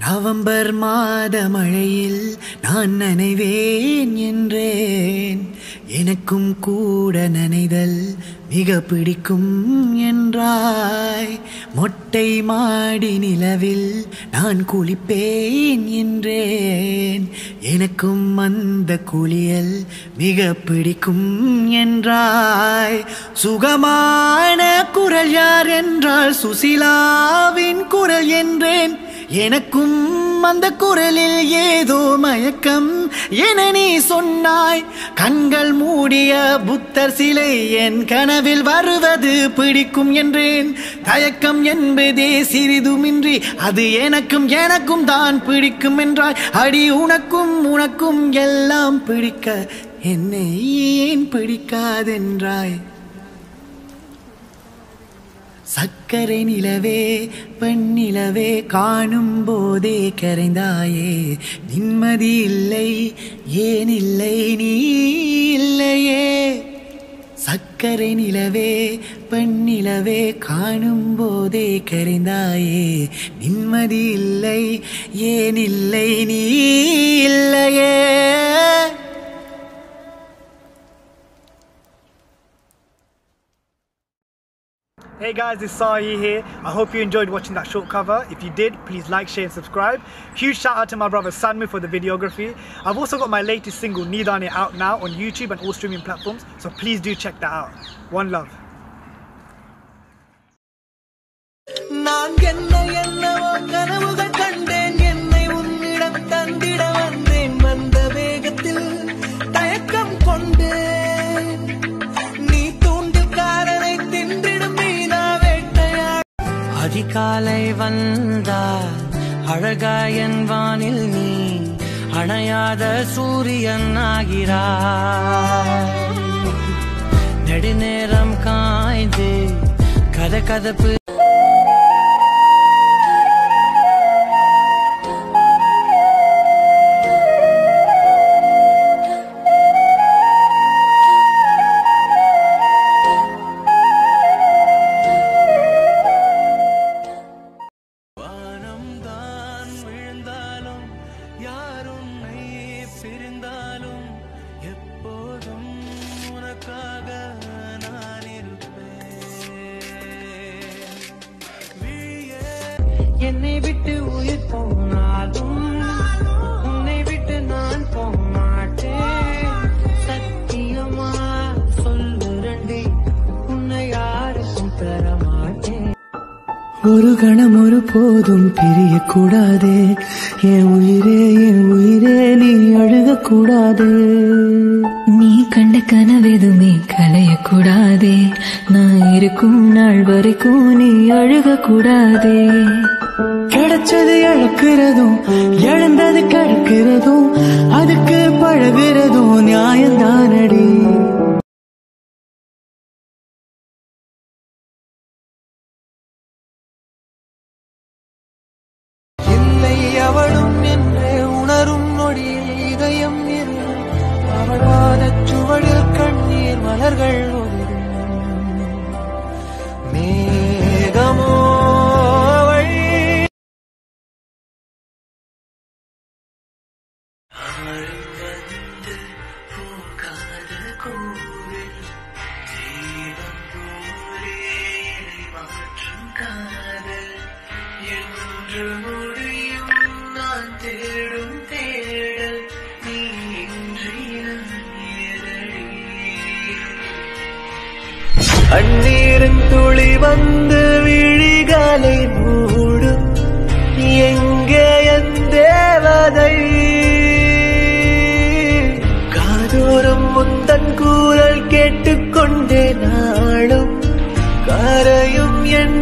November மாத மழையில் நான் நனைவேன் என்றேன். எனக்கும் கூட நனைதல் மிக பிடிக்கும் என்றாய். மொட்டை மாடி நிலவில் நான் குளிப்பேன் என்றேன். எனக்கும் அந்த குளியல் மிக பிடிக்கும் என்றாய். சுகமான குரல் யார் என்றால் சுசிலாவின் குரல் என்றேன். எனக்கும் அந்த குரலில் ஏதோ மயக்கம் என நீ சொன்னாய். கண்கள் மூடிய புத்தர் சிலை என் கனவில் வருவது பிடிக்கும் என்றேன். தயக்கம் என்பதே சிறிதுமின்றி அது எனக்கும் எனக்கும் தான் பிடிக்கும் என்றாய். அடி உனக்கும் எல்லாம் பிடிக்க என்னை ஏன் பிடிக்காதென்றாய். சக்கரை நிலவே பெண்ணிலவே காணும் போதே கரைந்தாயே. நிம்மதி இல்லை ஏன் இல்லை நீ இல்லையே. சக்கரை நிலவே பெண்ணிலவே காணும் போதே கரைந்தாயே. நிம்மதி இல்லை ஏன் இல்லை நீ இல்லையே. Hey guys, it's Sahi here. I hope you enjoyed watching that short cover. If you did, please like, share and subscribe. Huge shout out to my brother Sanmu for the videography. I've also got my latest single Nidane out now on YouTube and all streaming platforms, so please do check that out. One love. அதிகாலை வந்தால் அழகாயன் வானில் நீ அணையாத சூரியன் ஆகிறாய். நெடுநேரம் காய்ந்து கதகதப்பு என்னை விட்டு உயிர் போனாலும் உன்னை விட்டு நான் போமாட்டேன். சத்தியமா சொல்லுரண்டி உன்னை யாருக்கும் தரமாட்டேன். ஒரு கணம் ஒரு போதும் பிரியக்கூடாதே. என் உயிரே நீ அழுகக்கூடாதே. நீ கண்ட கனவெதுமே கலையக்கூடாதே. நான் இருக்கும் நாள் வரைக்கும் நீ அழுகக்கூடாதே. கிடைச்சது இழக்கிறதும் இழந்தது கடுக்கிறதும் அதுக்கு பழகிறதும் நியாயம்தானடி. இல்லை அவளும் என்று உணரும் நொடியில் இதயம் என்றும் அவள் வாதச் சுவடில் கண்ணீர் மலர்கள் மேகமோ கண்ணீரின் துளி வந்து விழிகளை மூடும். எங்கே என் தேவதை காதோறும் முந்தன் கூறல் கேட்டுக்கொண்டே நாளும் கரையும் என்